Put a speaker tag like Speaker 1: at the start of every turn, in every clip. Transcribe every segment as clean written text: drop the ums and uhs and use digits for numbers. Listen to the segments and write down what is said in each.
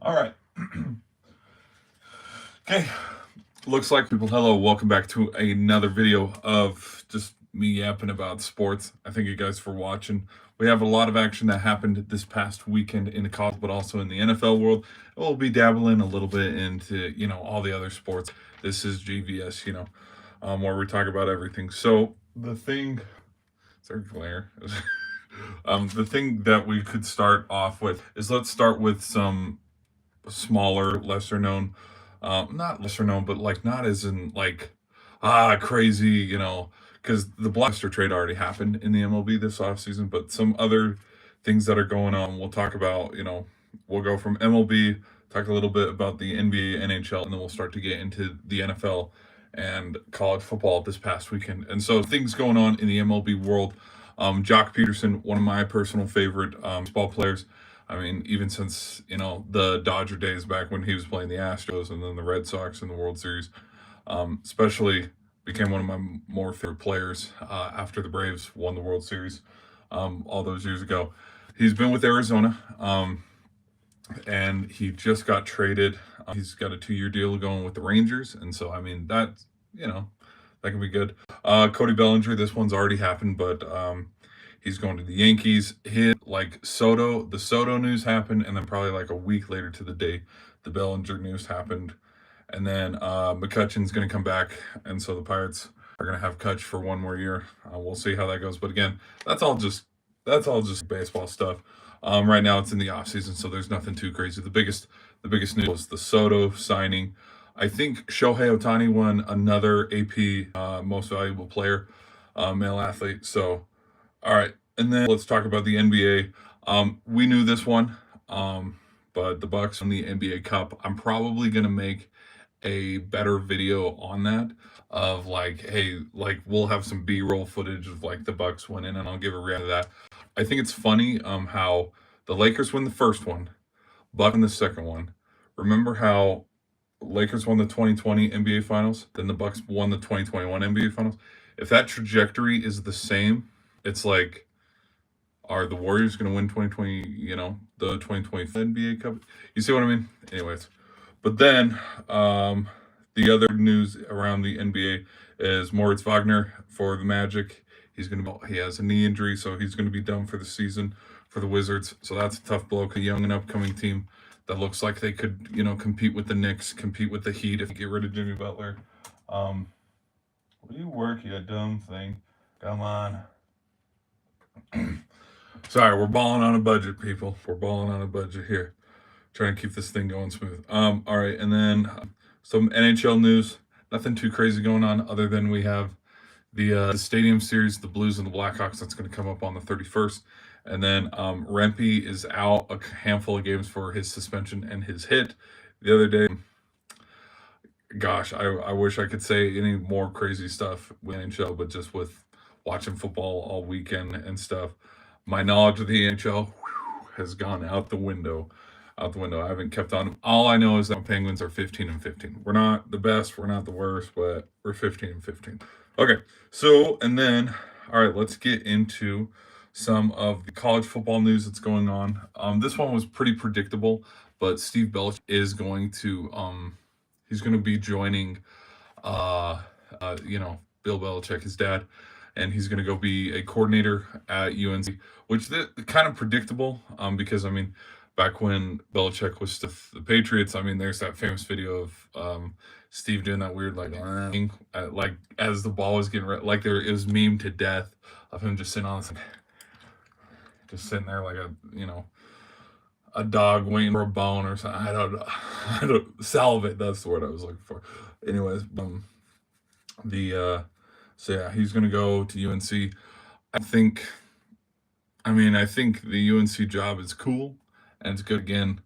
Speaker 1: All right. Okay. Looks like people, hello, welcome back to another video of just me yapping about sports. I thank you guys for watching. We have a lot of action that happened this past weekend in the college, but also in the NFL world. We'll be dabbling a little bit into, all the other sports. This is GVS, where we talk about everything. So the thing, sorry, glare. The thing that we could start off with is let's start with some smaller, lesser known, not lesser known, but like not as in like crazy, because the Blaster trade already happened in the MLB this offseason, but some other things that are going on. We'll talk about, we'll go from MLB, talk a little bit about the NBA, NHL, and then we'll start to get into the NFL and college football this past weekend. And so things going on in the MLB world. Jock Peterson, one of my personal favorite baseball players. I mean, even since the Dodger days back when he was playing the Astros and then the Red Sox in the World Series, especially became one of my more favorite players after the Braves won the World Series all those years ago. He's been with Arizona, and he just got traded. He's got a 2-year deal going with the Rangers, and so I mean that can be good. Cody Bellinger, this one's already happened, but he's going to the Yankees. The Soto news happened, and then probably like a week later to the day, the Bellinger news happened, and then McCutchen's going to come back, and so the Pirates are going to have Kutch for one more year. We'll see how that goes, but again, that's all just baseball stuff. Right now, it's in the off season, so there's nothing too crazy. The biggest news was the Soto signing. I think Shohei Otani won another AP Most Valuable Player, male athlete. So, all right, and then let's talk about the NBA. We knew this one, but the Bucks won the NBA Cup. I'm probably gonna make a better video on that of like, hey, like we'll have some B-roll footage of like the Bucks winning, and I'll give a reaction to that. I think it's funny how the Lakers win the first one, Buck in the second one. Remember how Lakers won the 2020 NBA Finals, then the Bucks won the 2021 NBA Finals. If that trajectory is the same, it's like, are the Warriors going to win 2020? The 2020 NBA Cup. You see what I mean? Anyways, but then the other news around the NBA is Moritz Wagner for the Magic. He has a knee injury, so he's going to be done for the season for the Wizards. So that's a tough blow. A young and upcoming team that looks like they could, compete with the Knicks, compete with the Heat if you get rid of Jimmy Butler. Will you work, you dumb thing? Come on. Sorry, we're balling on a budget, people. We're balling on a budget here. Trying to keep this thing going smooth. All right, and then some NHL news. Nothing too crazy going on other than we have the Stadium Series, the Blues and the Blackhawks. That's going to come up on the 31st. And then Rempe is out a handful of games for his suspension and his hit the other day. Gosh, I wish I could say any more crazy stuff with NHL, but just with watching football all weekend and stuff, my knowledge of the NHL has gone out the window. Out the window. I haven't kept on. All I know is that Penguins are 15-15. We're not the best, we're not the worst, but we're 15-15. Okay, so and then all right, let's get into some of the college football news that's going on. This one was pretty predictable, but Steve Belichick is going to he's going to be joining Bill Belichick, his dad, and he's going to go be a coordinator at UNC, which is kind of predictable because I mean, back when Belichick was with the Patriots, I mean, there's that famous video of Steve doing that weird like as the ball was getting like there is meme to death of him just sitting there like a dog waiting for a bone or something. I don't salivate. That's the word I was looking for. Anyways, so yeah, he's gonna go to UNC. I think. I think the UNC job is cool and it's good. Again,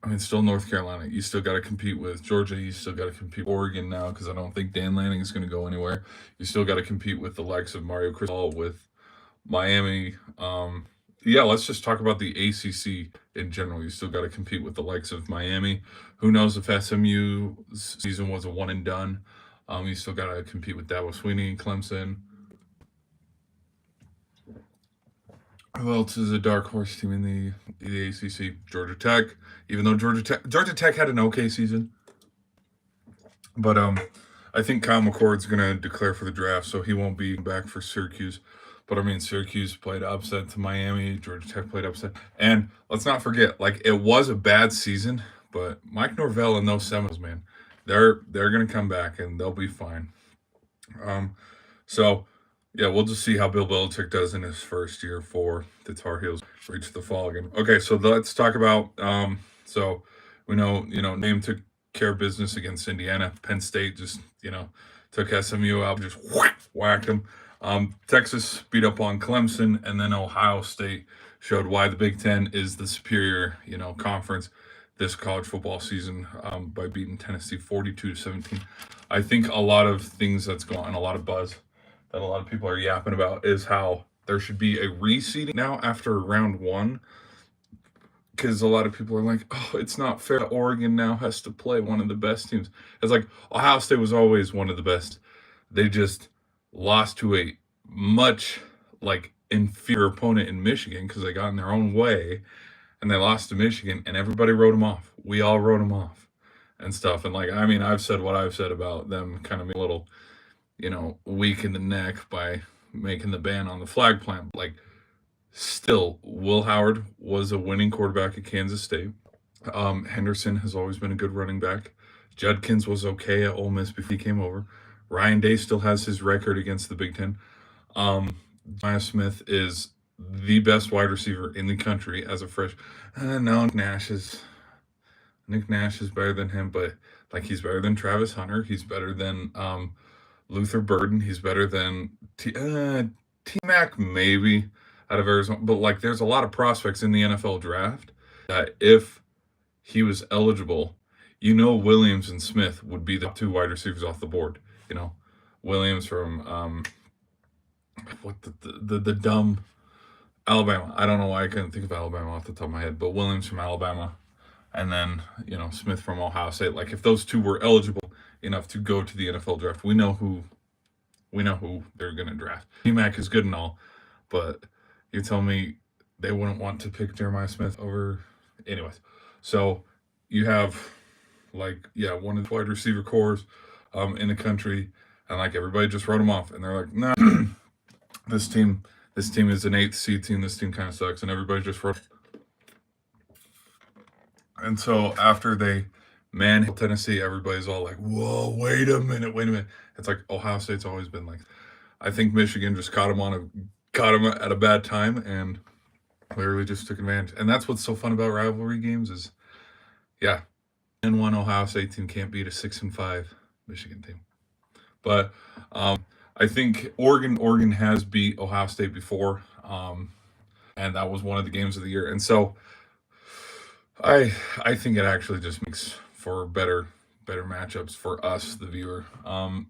Speaker 1: I mean, still North Carolina. You still got to compete with Georgia. You still got to compete with Oregon now because I don't think Dan Lanning is going to go anywhere. You still got to compete with the likes of Mario Cristobal with Miami. Yeah, let's just talk about the ACC in general. You still got to compete with the likes of Miami. Who knows if SMU season was a one and done? You still got to compete with Dabo Swinney and Clemson. Who else is a dark horse team in the ACC? Georgia Tech. Even though Georgia Tech had an okay season, but I think Kyle McCord's going to declare for the draft, so he won't be back for Syracuse. But I mean, Syracuse played upset to Miami. Georgia Tech played upset, and let's not forget, like it was a bad season, but Mike Norvell and those Seminoles, man, they're going to come back and they'll be fine. Um, so yeah, we'll just see how Bill Belichick does in his first year for the Tar Heels reach the fall again. Okay, so let's talk about so we know Name took care of business against Indiana. Penn State just took SMU out, just whacked them. Texas beat up on Clemson, and then Ohio State showed why the Big Ten is the superior conference this college football season by beating Tennessee 42-17. I think a lot of things that's going on, a lot of buzz that a lot of people are yapping about is how there should be a reseeding now after round one, because a lot of people are like, oh, it's not fair. Oregon now has to play one of the best teams. It's like Ohio State was always one of the best. They just lost to a much inferior opponent in Michigan because they got in their own way, and they lost to Michigan, and everybody wrote them off. We all wrote them off and stuff. And I mean, I've said what I've said about them kind of being a little, weak in the neck by making the ban on the flag plant. Still, Will Howard was a winning quarterback at Kansas State. Henderson has always been a good running back. Judkins was okay at Ole Miss before he came over. Ryan Day still has his record against the Big Ten. Maya Smith is the best wide receiver in the country as a fresh. No, Nick Nash is better than him, but he's better than Travis Hunter. He's better than Luther Burden. He's better than T-Mac maybe out of Arizona. But there's a lot of prospects in the NFL draft that if he was eligible, Williams and Smith would be the two wide receivers off the board. Williams from the dumb Alabama. I don't know why I couldn't think of Alabama off the top of my head, but Williams from Alabama, and then Smith from Ohio State. If those two were eligible enough to go to the NFL draft, we know who they're going to draft. T-Mac is good and all, but you tell me they wouldn't want to pick Jeremiah Smith over. Anyways, so you have one of the wide receiver cores in the country, and everybody just wrote them off, and they're like, nah, this team is an 8th seed team. This team kind of sucks, and everybody just wrote. And so after they manhandled Tennessee, everybody's all like, whoa, wait a minute. It's like Ohio State's always been like. I think Michigan just caught them at a bad time and literally just took advantage. And that's what's so fun about rivalry games is, yeah, N1 Ohio State team can't beat a 6-5 Michigan team. But I think Oregon has beat Ohio State before, and that was one of the games of the year. And so I think it actually just makes for better matchups for us, the viewer.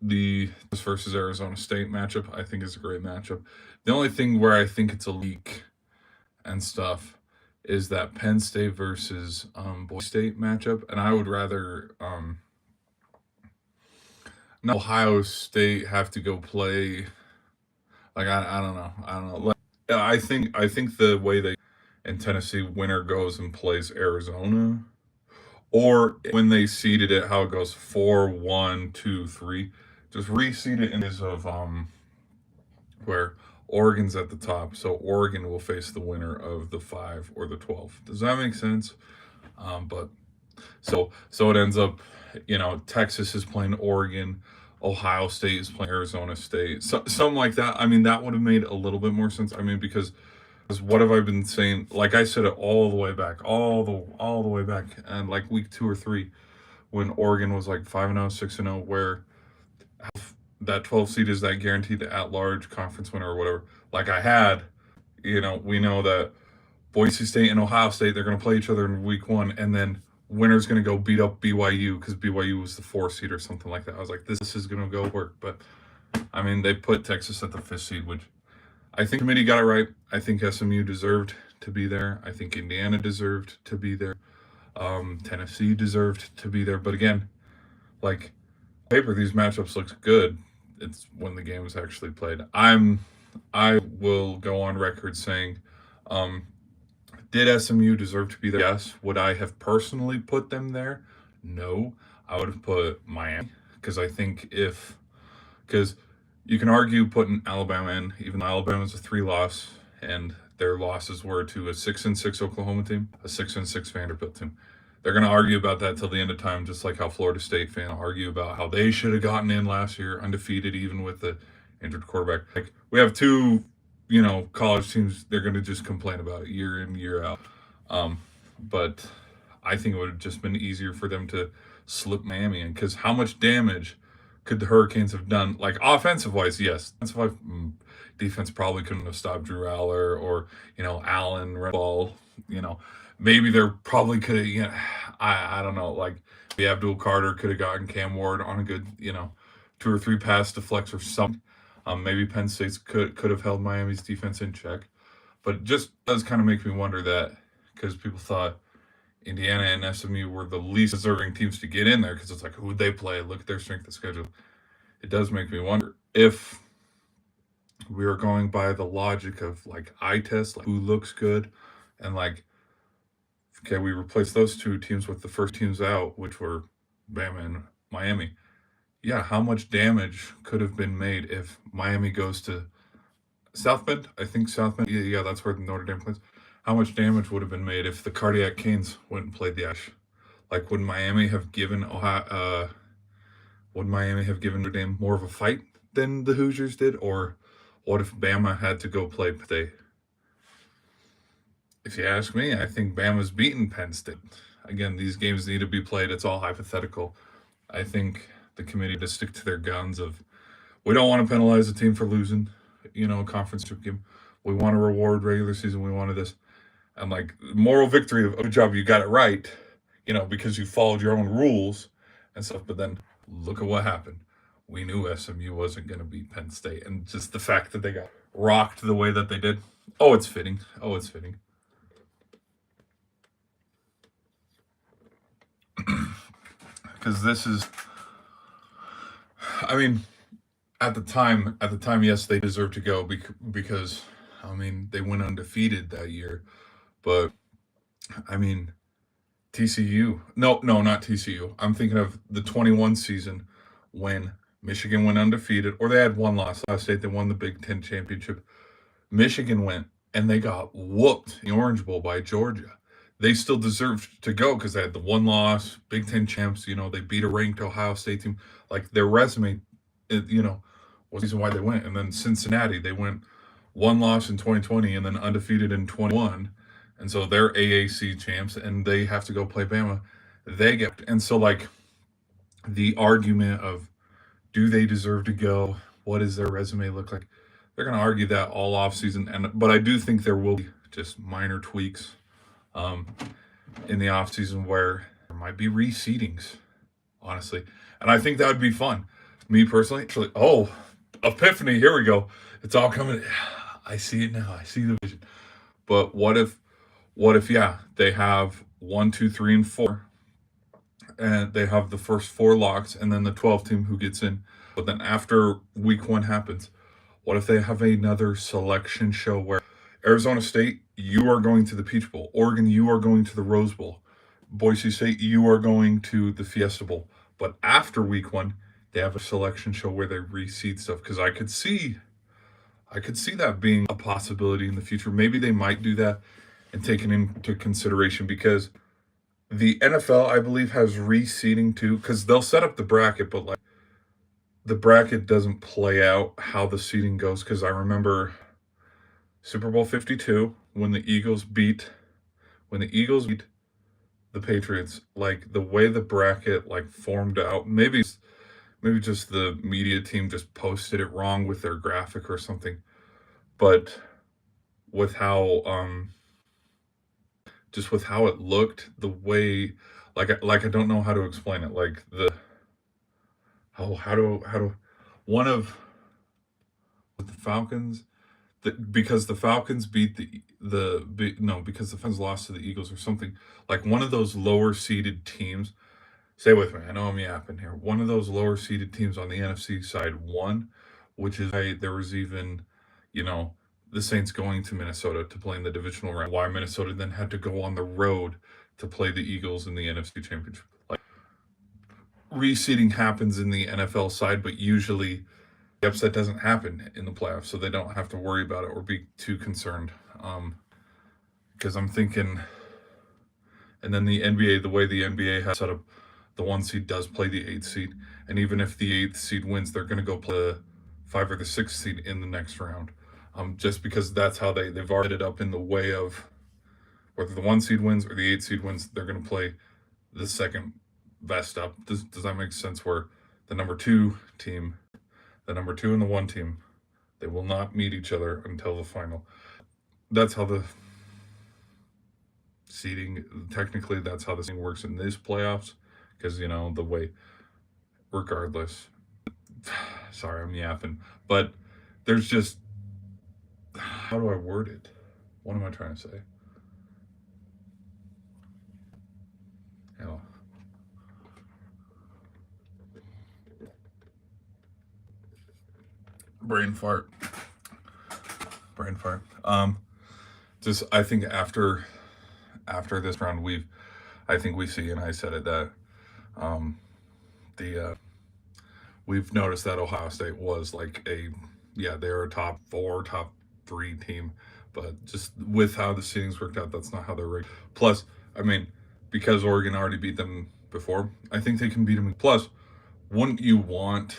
Speaker 1: The versus Arizona State matchup, I think, is a great matchup. The only thing where I think it's a leak and stuff is that Penn State versus Boise State matchup, and I would rather not Ohio State have to go play. I don't know. I think the way they in Tennessee winner goes and plays Arizona, or when they seeded it, how it goes 4-1-2-3, just reseed it in terms of where Oregon's at the top, so Oregon will face the winner of the 5 or the 12. Does that make sense? But so it ends up, Texas is playing Oregon, Ohio State is playing Arizona State, something like that. I mean, that would have made a little bit more sense. I mean, because what have I been saying? Like I said it all the way back, all the way back, and week 2 or 3, when Oregon was 5-0, 6-0, where that 12 seed is that guaranteed the at-large conference winner or whatever. I had, we know that Boise State and Ohio State, they're going to play each other in week 1, and then winner's going to go beat up BYU because BYU was the 4 seed or something like that. I was like, this is going to go work. But, I mean, they put Texas at the 5th seed, which I think the committee got it right. I think SMU deserved to be there. I think Indiana deserved to be there. Tennessee deserved to be there. But again, paper, these matchups looks good. It's when the game is actually played. I will go on record saying Um, did SMU deserve to be there? Yes. Would I have personally put them there? No. I would have put Miami because I think if because you can argue putting Alabama in, even though Alabama's a 3 loss and their losses were to a 6-6 Oklahoma team, a 6-6 Vanderbilt team. They're going to argue about that till the end of time, just like how Florida State fans argue about how they should have gotten in last year, undefeated, even with the injured quarterback. Like we have two, college teams. They're going to just complain about it year in year out. But I think it would have just been easier for them to slip Miami in because how much damage could the Hurricanes have done? Like offensive wise, yes. Defense probably couldn't have stopped Drew Aller or Allen ball. You know, maybe there probably could have. I don't know. Like maybe Abdul Carter could have gotten Cam Ward on a good 2 or 3 pass deflects or something. Maybe Penn State could have held Miami's defense in check, but it just does kind of make me wonder that because people thought Indiana and SMU were the least deserving teams to get in there because it's like who would they play? Look at their strength of schedule. It does make me wonder if we are going by the logic of like eye test, like who looks good, and like okay, we replace those 2 teams with the first teams out, which were Bama and Miami. Yeah, how much damage could have been made if Miami goes to South Bend? I think South Bend. Yeah, that's where Notre Dame plays. How much damage would have been made if the Cardiac Canes went and played the Ash? Like, would Miami have given Ohio? Would Miami have given Notre Dame more of a fight than the Hoosiers did, or what if Bama had to go play Penn State? If you ask me, I think Bama's beaten Penn State. Again, these games need to be played. It's all hypothetical. I think the committee to stick to their guns of we don't want to penalize the team for losing, a conference game. We want to reward regular season. We wanted this. And like moral victory of good job, you got it right, because you followed your own rules and stuff. But then look at what happened. We knew SMU wasn't going to beat Penn State, and just the fact that they got rocked the way that they did. Oh, it's fitting. Oh, it's fitting. Because this is, I mean, at the time, yes, they deserve to go because, they went undefeated that year. But I mean, TCU. No, no, not TCU. I'm thinking of the 21 season when Michigan went undefeated, or they had one loss. Last State, they won the Big Ten championship. Michigan went and they got whooped in the Orange Bowl by Georgia. They still deserved to go because they had the one loss, Big Ten champs. They beat a ranked Ohio State team. Like their resume, was the reason why they went. And then Cincinnati, they went one loss in 2020 and then undefeated in 21. And so they're AAC champs and they have to go play Bama. They get, and so like the argument of do they deserve to go? What does their resume look like? They're going to argue that all off season, but I do think there will be just minor tweaks um, in the off season where there might be reseedings, honestly, and I think that would be fun. Me personally, actually, oh, epiphany! Here we go. It's all coming. I see it now. I see the vision. But what if? Yeah, they have 1, 2, 3, and 4, and they have the first 4 locks, and then the 12 team who gets in. But then after week 1 happens, what if they have another selection show where Arizona State, you are going to the Peach Bowl. Oregon, you are going to the Rose Bowl. Boise State, you are going to the Fiesta Bowl. But after week 1, they have a selection show where they reseed stuff because I could see that being a possibility in the future. Maybe they might do that and take it into consideration because the NFL, I believe, has reseeding too because they'll set up the bracket, but like the bracket doesn't play out how the seeding goes because I remember Super Bowl 52 when the Eagles beat the Patriots, like the way the bracket like formed out, maybe just the media team just posted it wrong with their graphic or something. But with how just with how it looked, the way like I don't know how to explain it. Like the how do one of the Falcons because the Falcons beat no because the Falcons lost to the Eagles or something like one of those lower seeded teams. Stay with me. I know I'm yapping here. One of those lower seeded teams on the NFC side won, which is why there was even, you know, the Saints going to Minnesota to play in the divisional round. Why Minnesota then had to go on the road to play the Eagles in the NFC Championship. Like, reseeding happens in the NFL side, but usually the upset doesn't happen in the playoffs, so they don't have to worry about it or be too concerned. Because I'm thinking, and then the NBA, the way the NBA has set up, the 1 seed does play the 8 seed, and even if the 8th seed wins, they're going to go play the 5 or the 6th seed in the next round. Just because that's how they've already ended up in the way of whether the 1 seed wins or the 8th seed wins, they're going to play the second best up. Does that make sense? Where the number 2 team, the number 2 and the 1 team, they will not meet each other until the final. That's how the seeding, technically, that's how the seeding works in this playoffs. Because, the way, regardless, sorry, I'm yapping, but there's just, how do I word it? What am I trying to say? Brain fart. Just I think after this round, I think we see, and I said it, that we've noticed that Ohio State was like they're a top 4, top 3 team, but just with how the seedings worked out, that's not how they're ranked. Plus, I mean, because Oregon already beat them before, I think they can beat them. Plus, wouldn't you want,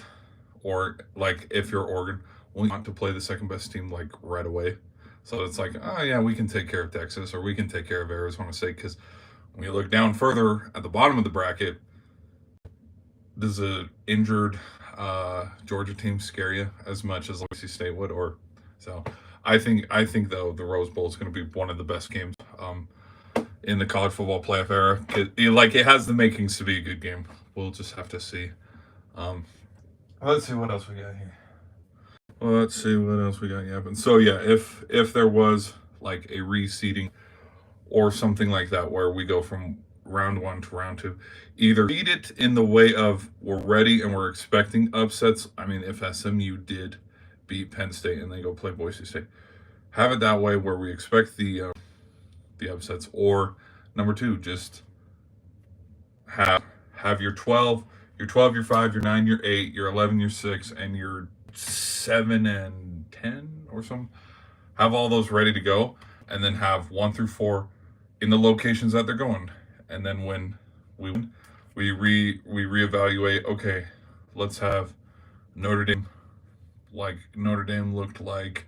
Speaker 1: or like if you're Oregon, wouldn't you want to play the second best team like right away? So it's like, oh yeah, we can take care of Texas or we can take care of Arizona State. Because when you look down further at the bottom of the bracket, does a injured Georgia team scare you as much as NC State would? Or so I think though the Rose Bowl is going to be one of the best games in the college football playoff era. It has the makings to be a good game. We'll just have to see. Let's see what else we got here. Yeah, so yeah, if there was like a reseeding or something like that where we go from round 1 to round 2, either beat it in the way of we're ready and we're expecting upsets. I mean, if SMU did beat Penn State and they go play Boise State, have it that way where we expect the upsets. Or number 2, just have your 12, your 5, your 9, your 8, your 11, your 6, and your 7 and 10 or something. Have all those ready to go, and then have 1 through 4 in the locations that they're going. And then when we win, we reevaluate. Okay, let's have Notre Dame. Like Notre Dame looked like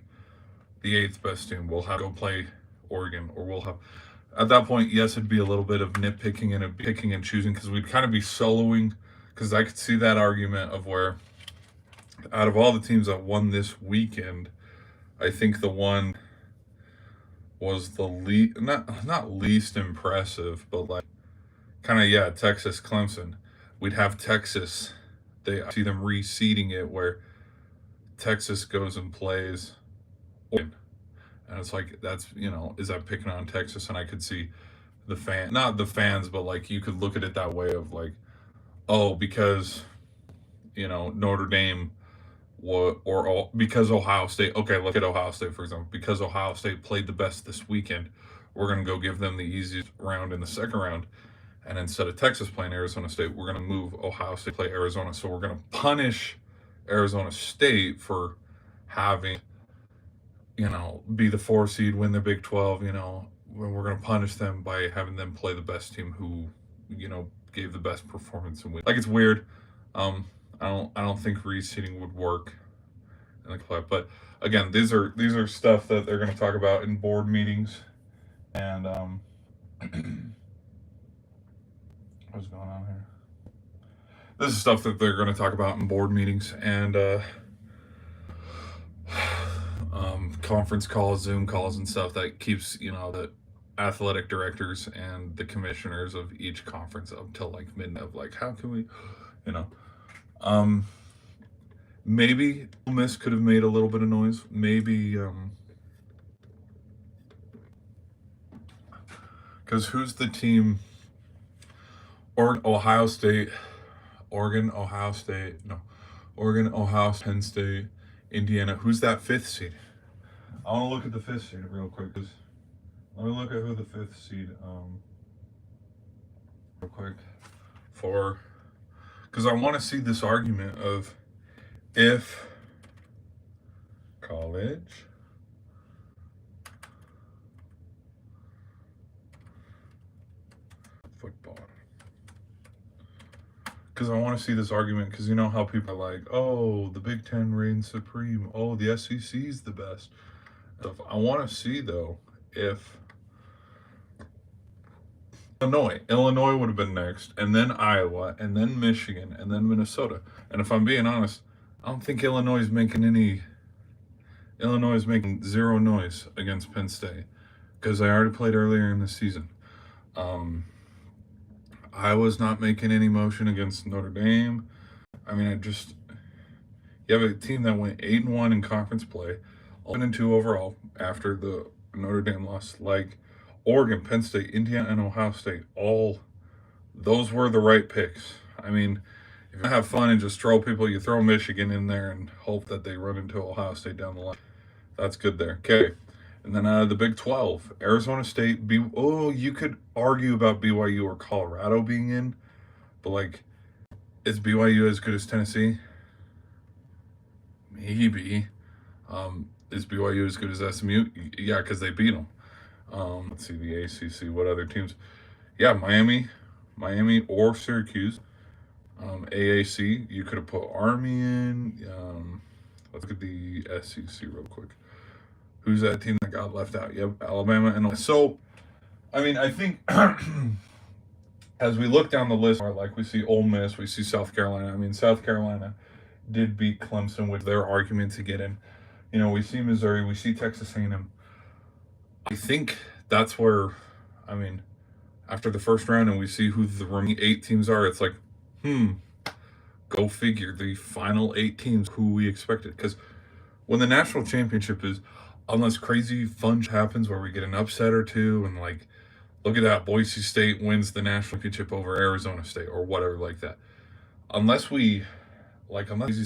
Speaker 1: the 8th best team. We'll have go play Oregon, or we'll have. At that point, yes, it'd be a little bit of nitpicking and picking and choosing, because we'd kind of be soloing. Because I could see that argument of where, out of all the teams that won this weekend, I think the one was the not least impressive, but like kind of Texas Clemson. We'd have Texas. I see them reseeding it where Texas goes and plays Oregon. And it's like, that's, is that picking on Texas? And I could see not the fans, but like you could look at it that way of like, oh, because, Notre Dame because Ohio State, okay, look at Ohio State, for example. Because Ohio State played the best this weekend, we're going to go give them the easiest round in the second round. And instead of Texas playing Arizona State, we're going to move Ohio State to play Arizona. So we're going to punish Arizona State for having, be the 4 seed, win the Big 12, we're going to punish them by having them play the best team who, gave the best performance and win. Like, it's weird. I don't think reseeding would work in the club. But again, these are stuff that they're going to talk about in board meetings. And what's going on here? This is stuff that they're going to talk about in board meetings and conference calls, Zoom calls, and stuff that keeps the athletic directors and the commissioners of each conference up till like midnight of like, how can we, maybe Ole Miss could have made a little bit of noise. Maybe because who's the team? Oregon, Ohio State, Penn State, Indiana. Who's that 5th seed? I want to look at the fifth seed real quick. Let me look at who the fifth seed, real quick, because I want to see this argument of if college football. Because I want to see this argument, because you know how people are like, oh, the Big Ten reigns supreme. Oh, the SEC is the best. I want to see, though, if Illinois would have been next, and then Iowa, and then Michigan, and then Minnesota. And if I'm being honest, I don't think Illinois is making zero noise against Penn State, because they already played earlier in the season. Iowa's not making any motion against Notre Dame. I mean, you have a team that went 8-1 in conference play, 11-2 overall after the Notre Dame loss. Like Oregon, Penn State, Indiana, and Ohio State, all those were the right picks. I mean, if you have fun and just throw people, you throw Michigan in there and hope that they run into Ohio State down the line. That's good there. Okay. And then the Big 12, Arizona State. You could argue about BYU or Colorado being in, but like, is BYU as good as Tennessee? Maybe. Is BYU as good as SMU? Yeah, because they beat them. Let's see the ACC. What other teams? Yeah, Miami or Syracuse. AAC, you could have put Army in. Let's look at the SEC real quick. Who's that team that got left out? Yep, Alabama. And so, I mean, I think as we look down the list, like we see Ole Miss, we see South Carolina. I mean, South Carolina did beat Clemson with their argument to get in. You know, we see Missouri, we see Texas A&M. I think that's where, I mean, after the first round and we see who the remaining 8 teams are, it's like, go figure. The final 8 teams who we expected. Because when the national championship is, unless crazy fun happens where we get an upset or two, and like, look at that, Boise State wins the national championship over Arizona State or whatever like that. Unless crazy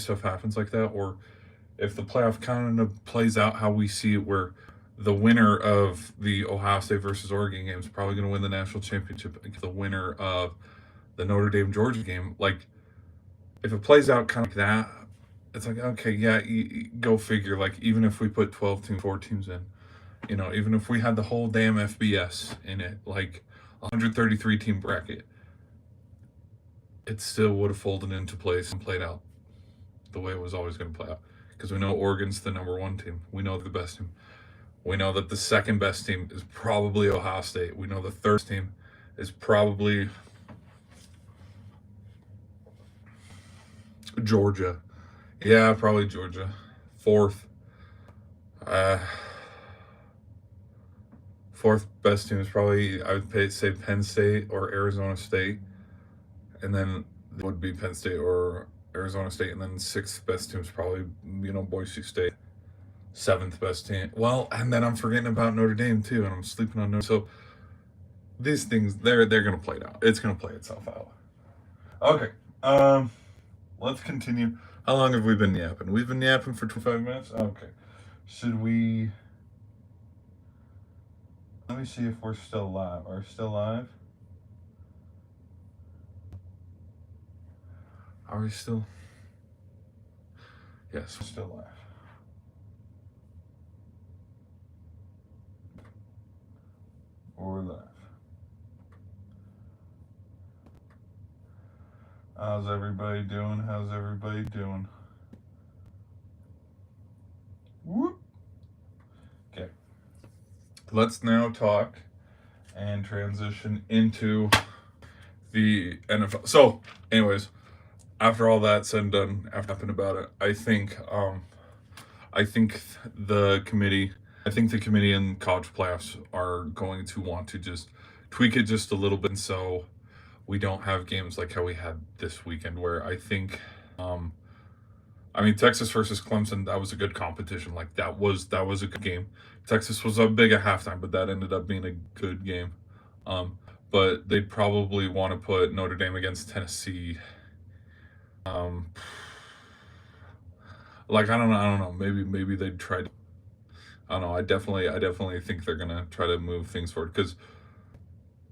Speaker 1: stuff happens like that, or if the playoff kind of plays out how we see it, where the winner of the Ohio State versus Oregon game is probably going to win the national championship against the winner of the Notre Dame Georgia game. Like, if it plays out kind of like that, it's like, okay, yeah, go figure. Like, even if we put 4 teams in, you know, even if we had the whole damn FBS in it, like 133 team bracket, it still would have folded into place and played out the way it was always going to play out. Because we know Oregon's the number 1 team. We know the best team. We know that the second best team is probably Ohio State. We know the third team is probably Georgia. Yeah, probably Georgia. Fourth best team is probably, I would say, Penn State or Arizona State. And then it would be Penn State or Arizona State. And then 6th best team is probably, Boise State. 7th best team. Well, and then I'm forgetting about Notre Dame too, and I'm sleeping on Notre Dame. So these things, they're going to play it out. It's going to play itself out. Okay. Let's continue. How long have we been yapping? We've been yapping for 25 minutes? Okay. Should we... Let me see if we're still live. Are we still live? Are we still... Yes, we're still live. We're live. How's everybody doing? Whoop. Okay. Let's now talk and transition into the NFL. So, anyways, after all that said and done, after talking about it, I think the committee and college playoffs are going to want to just tweak it just a little bit, so we don't have games like how we had this weekend, where I think, Texas versus Clemson, that was a good competition. Like, that was a good game. Texas was up big at halftime, but that ended up being a good game. But they'd probably want to put Notre Dame against Tennessee. I don't know. Maybe they'd try. I don't know. I definitely think they're gonna try to move things forward. Because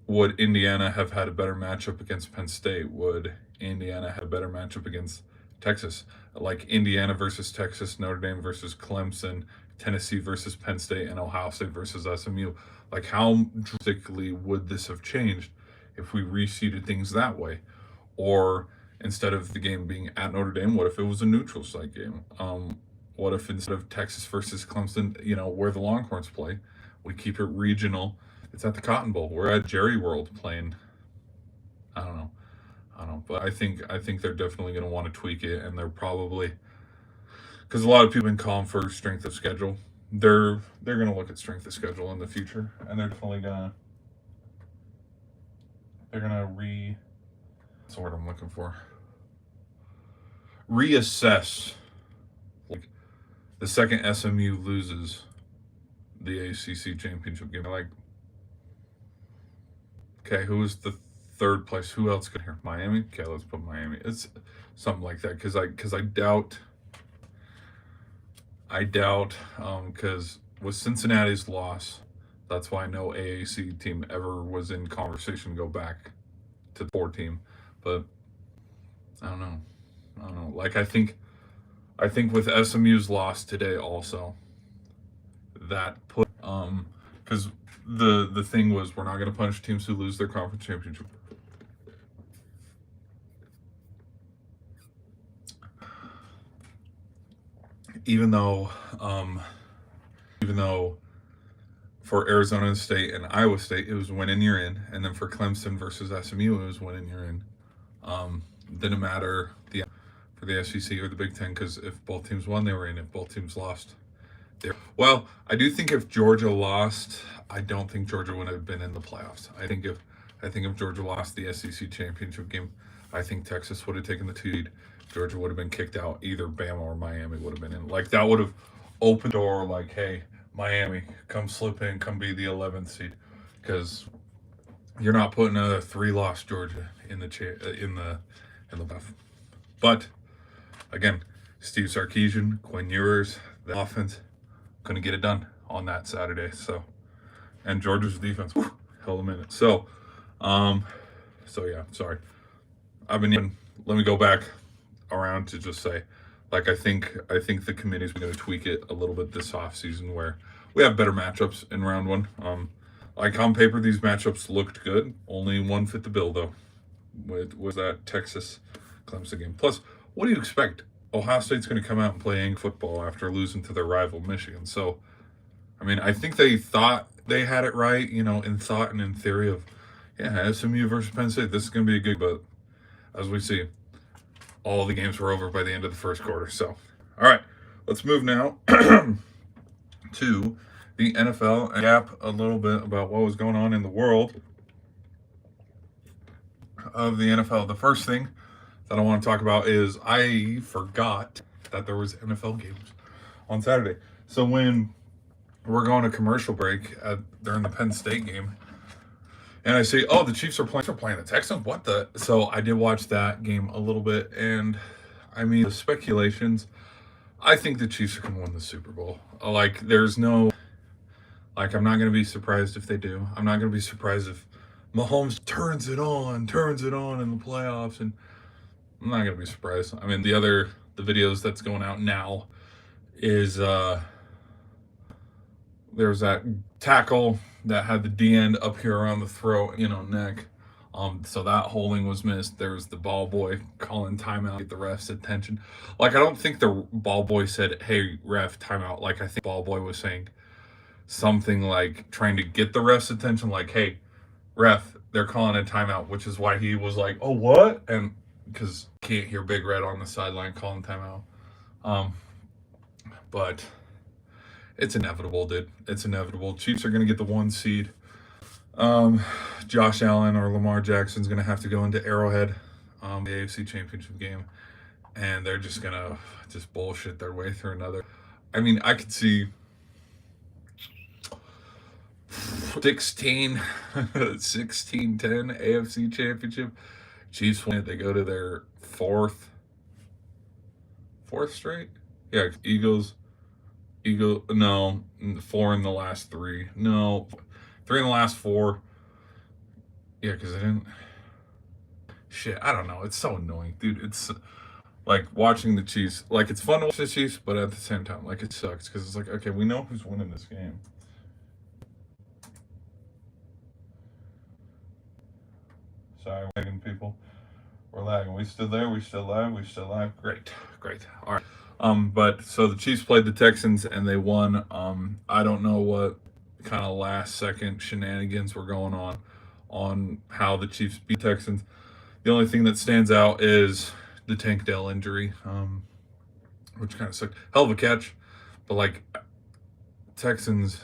Speaker 1: would Indiana have had a better matchup against Penn State? Would Indiana have a better matchup against Texas? Like Indiana versus Texas, Notre Dame versus Clemson, Tennessee versus Penn State, and Ohio State versus SMU. Like, how drastically would this have changed if we reseeded things that way? Or instead of the game being at Notre Dame, what if it was a neutral site game? What if instead of Texas versus Clemson, where the Longhorns play, we keep it regional? It's at the Cotton Bowl. We're at Jerry World playing. I don't know. I don't know, but I think they're definitely going to want to tweak it, and they're probably, because a lot of people have been calling for strength of schedule. They're going to look at strength of schedule in the future, and they're gonna what's the word I'm looking for, reassess, like, the second SMU loses the ACC championship game. Like, okay, who is the third place? Who else could here? Miami. Okay, let's put Miami. It's something like that, because I doubt because with Cincinnati's loss, that's why no AAC team ever was in conversation to go back to the 4 team. But I don't know. I don't know. Like, I think with SMU's loss today also, that put because the thing was, we're not going to punish teams who lose their conference championship. Even though um even though for Arizona State and Iowa State it was win and you're in, and then for Clemson versus SMU it was win and you're in. Didn't matter for the SEC or the Big Ten, because if both teams won, they were in. If both teams lost, there. Well, I do think if Georgia lost, I don't think Georgia would have been in the playoffs. I think if Georgia lost the SEC championship game, I think Texas would have taken the 2 seed. Georgia would have been kicked out. Either Bama or Miami would have been in. Like, that would have opened the door. Like, hey, Miami, come slip in, come be the 11th seed, because you're not putting a 3-loss Georgia in the playoff. But again, Steve Sarkisian, Quinn Ewers, the offense couldn't get it done on that Saturday. So, and Georgia's defense, whew, held a minute. So yeah, sorry. Let me go back around to just say, like, I think the committee's going to tweak it a little bit this offseason, where we have better matchups in round one. Like, on paper, these matchups looked good. Only one fit the bill, though. Was that Texas Clemson game? Plus, what do you expect? Ohio State's going to come out and play Yang football after losing to their rival Michigan. So, I mean, I think they thought they had it right, in thought and in theory of, yeah, SMU versus Penn State, this is going to be a good, but as we see, all the games were over by the end of the first quarter. So, all right, let's move now to the NFL and gap a little bit about what was going on in the world of the NFL. The first thing that I want to talk about is I forgot that there was NFL games on Saturday. So when we're going to commercial break during the Penn State game, and I see, oh, the Chiefs are playing the Texans. What the? So I did watch that game a little bit, and I mean, the speculations, I think the Chiefs are going to win the Super Bowl. Like, there's no, like, I'm not going to be surprised if they do. I'm not going to be surprised if Mahomes turns it on in the playoffs, and I'm not going to be surprised. I mean, the videos that's going out now is there's that tackle that had the D end up here around the throat, neck. So that holding was missed. There was the ball boy calling timeout, get the ref's attention. Like, I don't think the ball boy said, "Hey, ref, timeout." Like, I think the ball boy was saying something like trying to get the ref's attention, like, "Hey, ref, they're calling a timeout," which is why he was like, "Oh, what?" And because can't hear Big Red on the sideline calling timeout. But it's inevitable, dude. It's inevitable. Chiefs are going to get the 1 seed. Josh Allen or Lamar Jackson's going to have to go into Arrowhead, the AFC Championship game, and they're just going to just bullshit their way through another. I mean, I could see 16-10 AFC Championship. Chiefs win it. They go to their fourth straight. Yeah, Eagles, Eagle, no, 4 in the last 3. No, 3 in the last 4. Yeah, because I didn't. Shit, I don't know. It's so annoying, dude. It's like watching the Chiefs. Like it's fun to watch the Chiefs, but at the same time, like it sucks because it's like, okay, we know who's winning this game. Sorry, lagging people. We're lagging. We still there? We still live? We still live? Great, great. All right. But so the Chiefs played the Texans and they won. I don't know what kind of last second shenanigans were going on how the Chiefs beat Texans. The only thing that stands out is the Tank Dell injury, which kind of sucked. Hell of a catch, but like Texans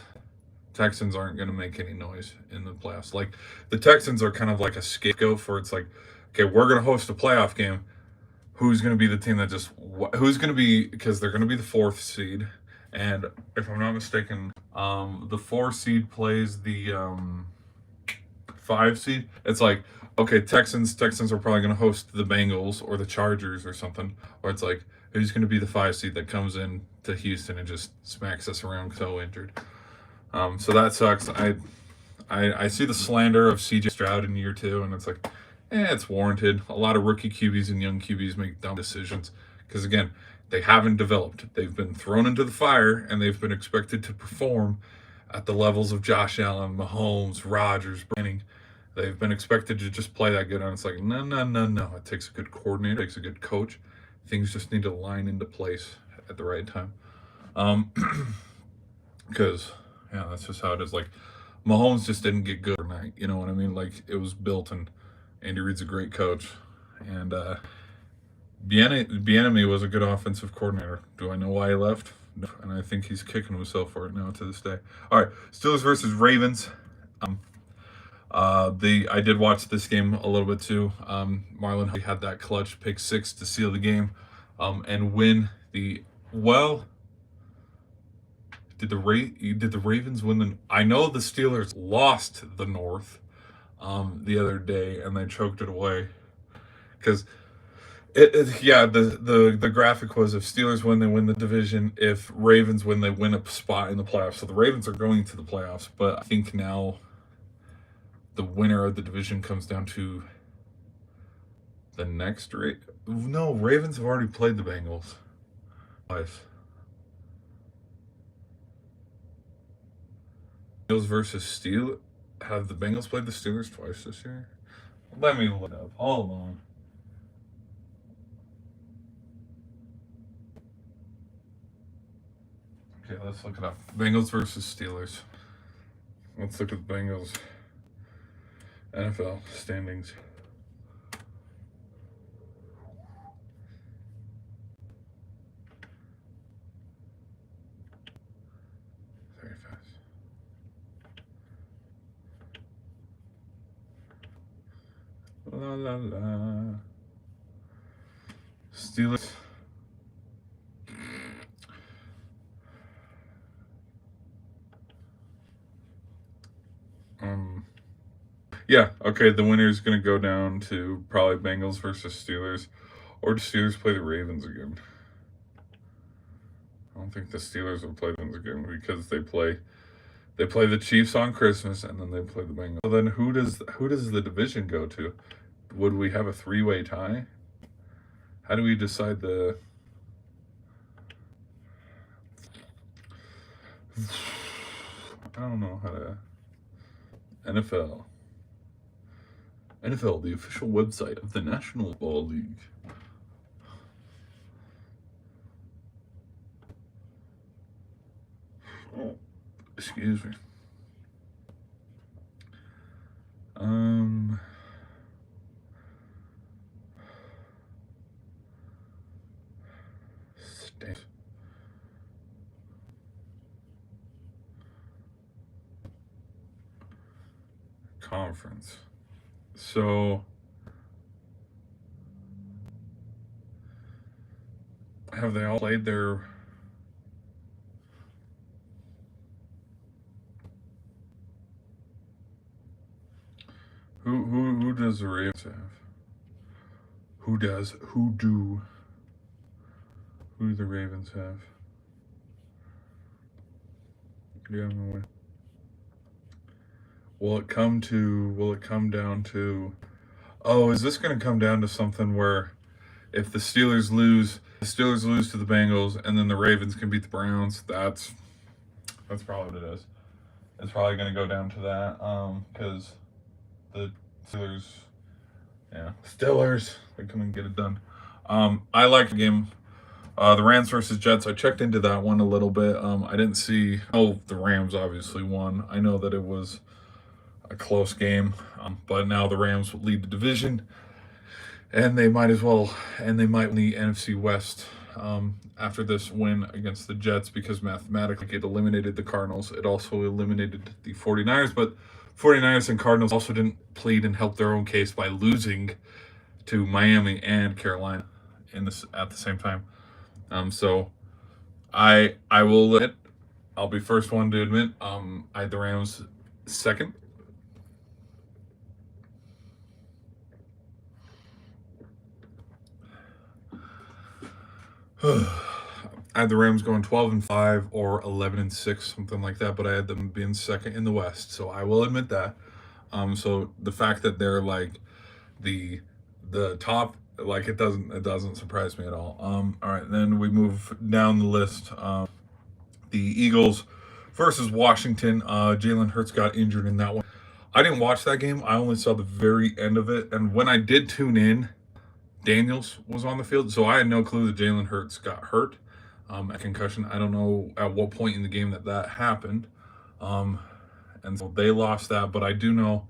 Speaker 1: Texans aren't going to make any noise in the playoffs. Like the Texans are kind of like a scapegoat for it's like, okay, we're going to host a playoff game. Who's going to be the team that just who's going to be because they're going to be the 4th seed, and if I'm not mistaken, the 4 seed plays the 5 seed. It's like okay, Texans are probably going to host the Bengals or the Chargers or something, or it's like who's going to be the 5 seed that comes in to Houston and just smacks us around so injured. So that sucks. I see the slander of CJ Stroud in year 2, and it's like, it's warranted. A lot of rookie QBs and young QBs make dumb decisions because again, they haven't developed. They've been thrown into the fire, and they've been expected to perform at the levels of Josh Allen, Mahomes, Rodgers, Branding. They've been expected to just play that good, and it's like, no, no, no, no. It takes a good coordinator, it takes a good coach. Things just need to line into place at the right time. Because yeah, that's just how it is. Like Mahomes just didn't get good overnight. You know what I mean? Like it was built, and Andy Reid's a great coach, and Bieniemy was a good offensive coordinator. Do I know why he left? No, and I think he's kicking himself for it now to this day. All right, Steelers versus Ravens. I did watch this game a little bit too. Marlon had that clutch pick 6 to seal the game, and win the well. Did the Ravens win the? I know the Steelers lost the North the other day and they choked it away because the graphic was if Steelers win they win the division, if Ravens win they win a spot in the playoffs. So the Ravens are going to the playoffs, but I think now the winner of the division comes down to the next no, Ravens have already played the Bengals twice. Bengals versus Steel. Have the Bengals played the Steelers twice this year? Let me look it up. Hold on. Okay, let's look it up. Bengals versus Steelers. Let's look at the Bengals NFL standings. Very fast. La la la. Steelers. Yeah, okay, the winner is going to go down to probably Bengals versus Steelers, or the Steelers play the Ravens again. I don't think the Steelers will play them again because they play the Chiefs on Christmas and then they play the Bengals. So then who does the division go to? Would we have a 3-way tie? How do we decide the? I don't know how to. NFL, the official website of the National Football League. Oh, excuse me. Conference. So have they all played their? Who does the Ravens have? Who do the Ravens have? Yeah, I'm gonna win. Will it come to? Will it come down to? Oh, is this going to come down to something where if the Steelers lose to the Bengals, and then the Ravens can beat the Browns? That's probably what it is. It's probably going to go down to that because the Steelers, yeah, Steelers, they couldn't get it done. I like the game. The Rams versus Jets. I checked into that one a little bit. I didn't see. Oh, the Rams obviously won. I know that it was a close game, but now the Rams lead the division, and they might as well, and they might win the NFC West after this win against the Jets because mathematically it eliminated the Cardinals. It also eliminated the 49ers, but 49ers and Cardinals also didn't plead and help their own case by losing to Miami and Carolina in this at the same time. So I will admit, I'll be first one to admit I had the Rams second. I had the Rams going 12-5 or 11-6, something like that, but I had them being second in the West. So I will admit that. So the fact that they're like the top, like it doesn't surprise me at all. All right, then we move down the list. The Eagles versus Washington. Jalen Hurts got injured in that one. I didn't watch that game. I only saw the very end of it, and when I did tune in, Daniels was on the field, so I had no clue that Jalen Hurts got hurt. A concussion. I don't know at what point in the game that happened, um, and so they lost that. But I do know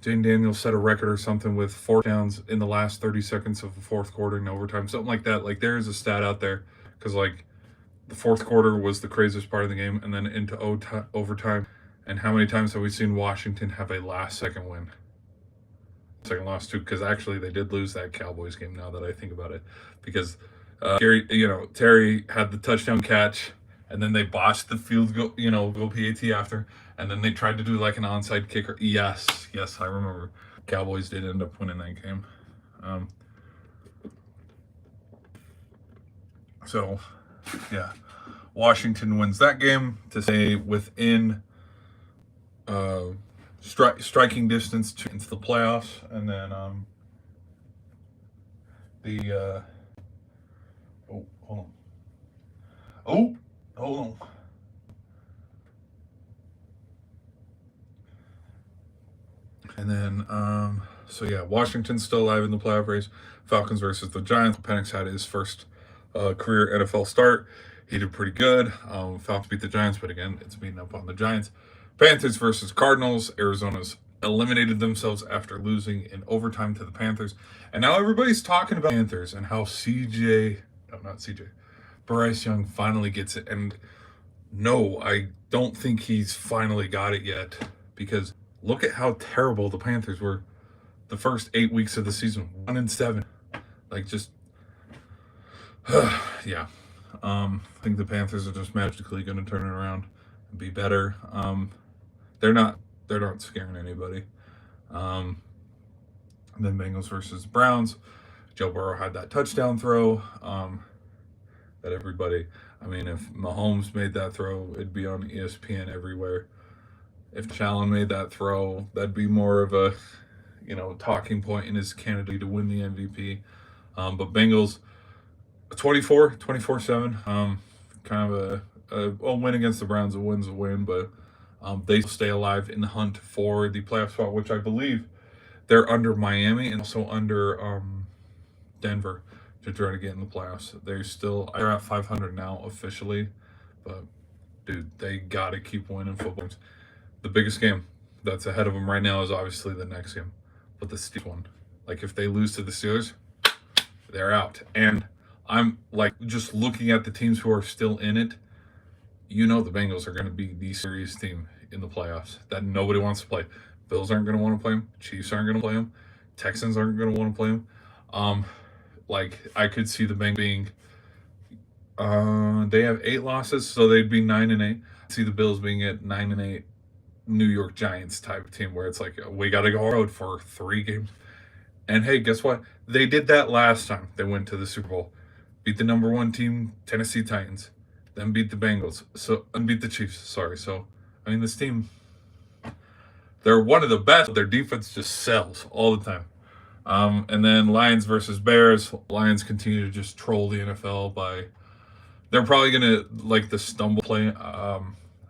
Speaker 1: Jane Daniels set a record or something with four downs in the last 30 seconds of the fourth quarter in overtime, something like that. Like there is a stat out there because like the fourth quarter was the craziest part of the game, and then into overtime. And how many times have we seen Washington have a last second win? Second loss too, because actually they did lose that Cowboys game. Now that I think about it, because Terry had the touchdown catch, and then they botched the field goal, go PAT after, and then they tried to do like an onside kicker. Yes, I remember. Cowboys did end up winning that game. So, yeah, Washington wins that game to stay within uh, striking distance into the playoffs, and then the oh hold on hold on. And then so yeah, Washington's still alive in the playoff race. Falcons versus the Giants. Penix had his first career NFL start. He did pretty good. Falcons beat the Giants, but again, it's beating up on the Giants. Panthers versus Cardinals. Arizona's eliminated themselves after losing in overtime to the Panthers. And now everybody's talking about Panthers and how not CJ, Bryce Young finally gets it. And no, I don't think he's finally got it yet because look at how terrible the Panthers were the first 8 weeks of the season. 1-7. Like just yeah. I think the Panthers are just magically going to turn it around and be better. They're not scaring anybody. And then Bengals versus Browns. Joe Burrow had that touchdown throw that everybody. I mean, if Mahomes made that throw, it'd be on ESPN everywhere. If Allen made that throw, that'd be more of a talking point in his candidacy to win the MVP. But Bengals 24-7. Kind of a win against the Browns. A win's a win, but they stay alive in the hunt for the playoff spot, which I believe they're under Miami and also under Denver to try to get in the playoffs. They're at 500 now officially, but dude, they got to keep winning football games. The biggest game that's ahead of them right now is obviously the next game, but the Steelers one. Like if they lose to the Steelers, they're out. And I'm like just looking at the teams who are still in it. The Bengals are going to be the serious team in the playoffs that nobody wants to play. Bills aren't going to want to play them. Chiefs aren't going to play them. Texans aren't going to want to play them. Like I could see the Bengals being. They have 8 losses, so they'd be 9-8. See the Bills being at 9-8. New York Giants type of team where it's like we got to go on the road for 3 games. And hey, guess what? They did that last time they went to the Super Bowl. Beat the number 1 team, Tennessee Titans. then beat the Bengals, and beat the Chiefs. Sorry. So, I mean, this team, they're one of the best. Their defense just sells all the time. And then Lions versus Bears. Lions continue to just troll the NFL by. They're probably gonna like the stumble play.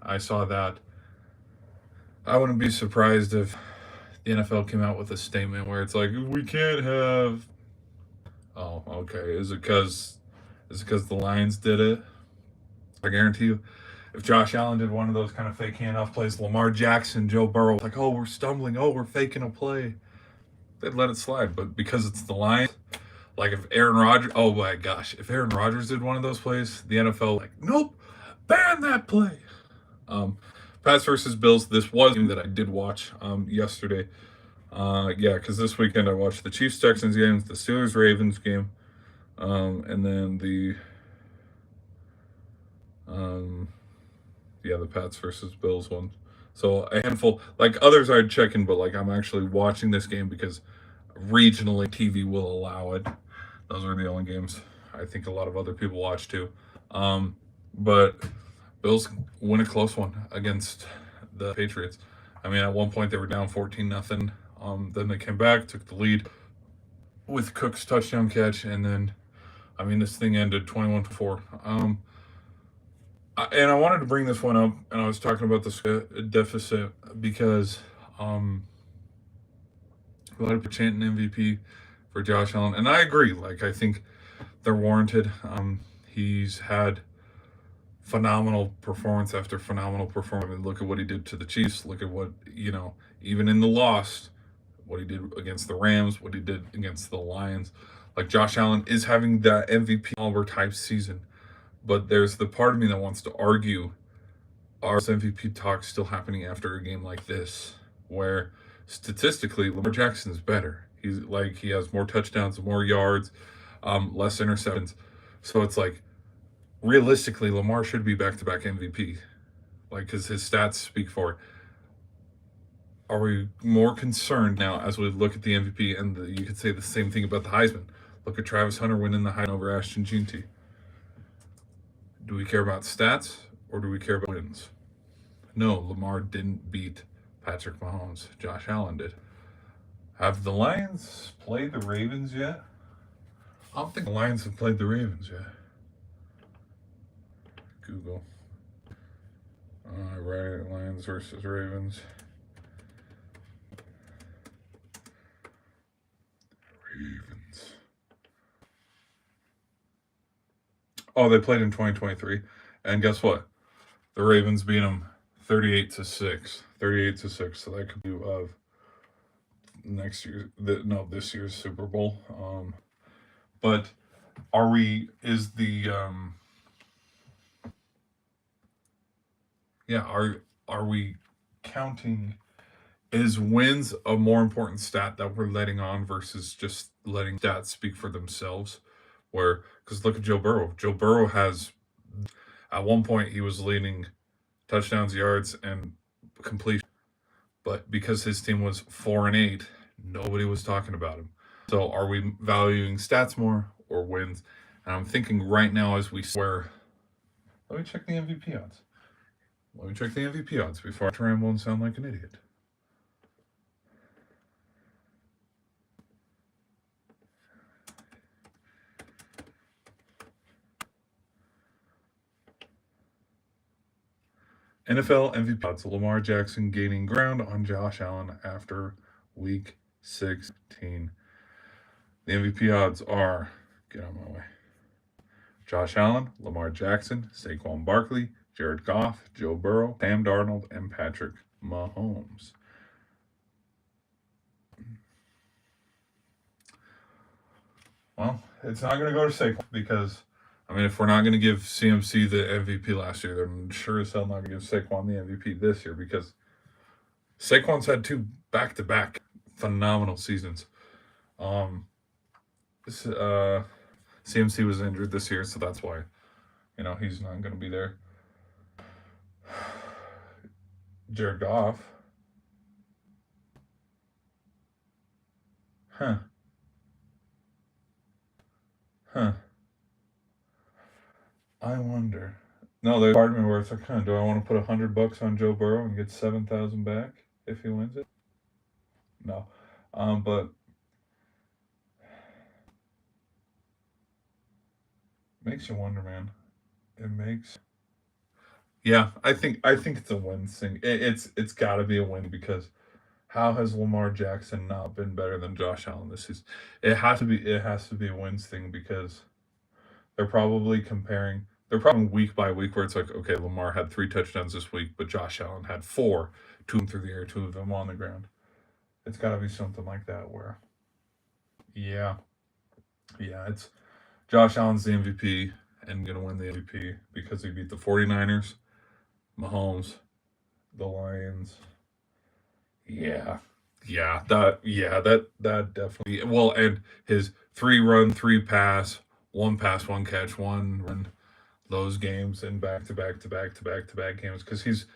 Speaker 1: I saw that. I wouldn't be surprised if the NFL came out with a statement where it's like we can't have. Oh, okay. Is it because the Lions did it? I guarantee you, if Josh Allen did one of those kind of fake handoff plays, Lamar Jackson, Joe Burrow, like, oh, we're stumbling, oh, we're faking a play, they'd let it slide. But because it's the Lions, like if Aaron Rodgers, oh my gosh, if Aaron Rodgers did one of those plays, the NFL like, nope, ban that play. Um, Pats versus Bills. This was a game that I did watch yesterday. Yeah, because this weekend I watched the Chiefs Texans games, the Steelers Ravens game, and then um, the Pats versus Bills one. So a handful, like others I'd check in, but like I'm actually watching this game because regionally TV will allow it. Those are the only games I think a lot of other people watch too. But Bills win a close one against the Patriots. I mean, at one point they were down 14-0. Then they came back, took the lead with Cook's touchdown catch, and then I mean this thing ended 21-4. And I wanted to bring this one up, and I was talking about the deficit because a lot of people chanting MVP for Josh Allen, and I agree. Like I think they're warranted. He's had phenomenal performance after phenomenal performance. I mean, look at what he did to the Chiefs. Look at what even in the loss, what he did against the Rams, what he did against the Lions. Like Josh Allen is having that MVP caliber type season, but there's the part of me that wants to argue: are MVP talks still happening after a game like this, where statistically Lamar Jackson's better? He has more touchdowns, more yards, less interceptions. So it's like realistically, Lamar should be back to back MVP, like because his stats speak for it. Are we more concerned now as we look at the MVP, and you could say the same thing about the Heisman? Look at Travis Hunter winning the Heisman over Ashton Jeanty. Do we care about stats or do we care about wins? No, Lamar didn't beat Patrick Mahomes. Josh Allen did. Have the Lions played the Ravens yet? I don't think the Lions have played the Ravens yet. Google. Right, Lions versus Ravens. Ravens. Oh, they played in 2023, and guess what? The Ravens beat them 38-6. 38-6. So that could be of this year's Super Bowl. But are we? Is the yeah? Are we counting? Is wins a more important stat that we're letting on versus just letting stats speak for themselves? Where, because look at Joe Burrow. Joe Burrow has, at one point, he was leading touchdowns, yards, and completion. But because his team was 4-8, nobody was talking about him. So are we valuing stats more or wins? And I'm thinking right now as we swear, let me check the MVP odds. Let me check the MVP odds before I try and won't sound like an idiot. NFL MVP odds: Lamar Jackson gaining ground on Josh Allen after week 16. The MVP odds are, get out of my way, Josh Allen, Lamar Jackson, Saquon Barkley, Jared Goff, Joe Burrow, Sam Darnold, and Patrick Mahomes. Well, it's not going to go to Saquon because, I mean, if we're not going to give CMC the MVP last year, then sure as hell not going to give Saquon the MVP this year because Saquon's had two back-to-back phenomenal seasons. Um, CMC was injured this year, so that's why he's not going to be there. Jared Goff, huh? Huh? I wonder. No, there's part of me where it's like, do I want to put $100 on Joe Burrow and get 7,000 back if he wins it? No, but makes you wonder, man. It makes. Yeah, I think it's a win thing. It's got to be a win because how has Lamar Jackson not been better than Josh Allen this season? It has to be a wins thing because they're probably comparing. They're probably week by week where it's like, okay, Lamar had 3 touchdowns this week, but Josh Allen had four, two of them through the air, two of them on the ground. It's got to be something like that where, yeah, yeah, it's Josh Allen's the MVP and gonna win the MVP because he beat the 49ers, Mahomes, the Lions. Yeah. Yeah, that definitely well, and his 3 run, 3 pass, 1 pass, 1 catch, 1 run, those games and back to back to back to back to back games because he's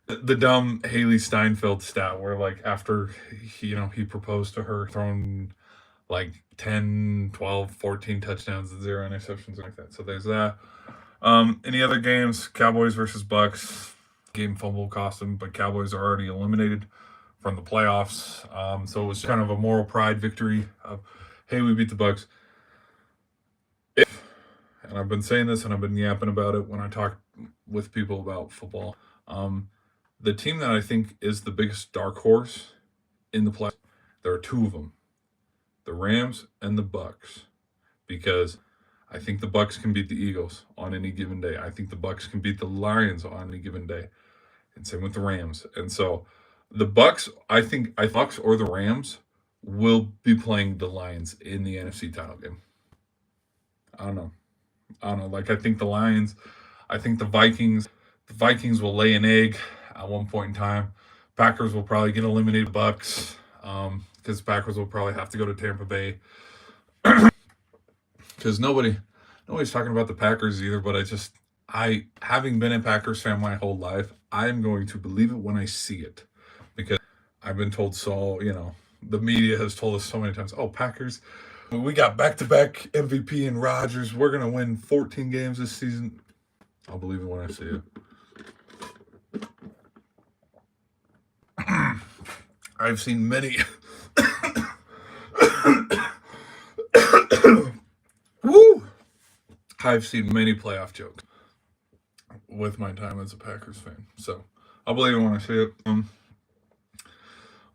Speaker 1: the dumb Haley Steinfeld stat where like after he proposed to her throwing like 10, 12, 14 touchdowns and 0 interceptions like that. So there's that. Any other games? Cowboys versus Bucks. Game fumble cost them, but Cowboys are already eliminated from the playoffs. So it was kind of a moral pride victory of, hey, we beat the Bucks. If, and I've been saying this and I've been yapping about it when I talk with people about football. The team that I think is the biggest dark horse in the playoffs, there are two of them, the Rams and the Bucks, because I think the Bucks can beat the Eagles on any given day. I think the Bucks can beat the Lions on any given day, and same with the Rams. And so the Bucks, I Bucks or the Rams will be playing the Lions in the NFC title game. I don't know. I don't know. Like I think the Lions, I think the Vikings will lay an egg at one point in time. Packers will probably get eliminated. Bucks, because Packers will probably have to go to Tampa Bay because nobody's talking about the Packers either. But I having been a Packers fan my whole life, I am going to believe it when I see it because I've been told so. The media has told us so many times. Oh, Packers, we got back-to-back MVP and Rodgers. We're gonna win 14 games this season. I'll believe it when I see it. I've seen many. Woo! I've seen many playoff jokes with my time as a Packers fan. So I'll believe it when I see it.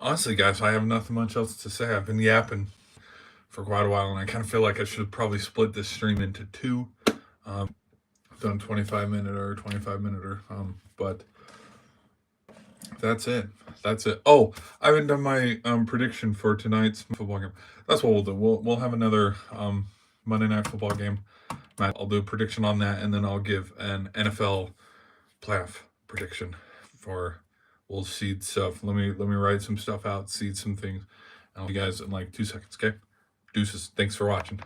Speaker 1: Honestly, guys, I have nothing much else to say. I've been yapping for quite a while, and I kind of feel like I should probably split this stream into two. I've done 25-minute or 25-minute, but that's it. That's it. Oh, I haven't done my prediction for tonight's football game. That's what we'll do. We'll have another Monday night football game. I'll do a prediction on that, and then I'll give an NFL playoff prediction for. We'll seed stuff. Let me write some stuff out, seed some things. And I'll see you guys in like 2 seconds. Okay. Deuces. Thanks for watching.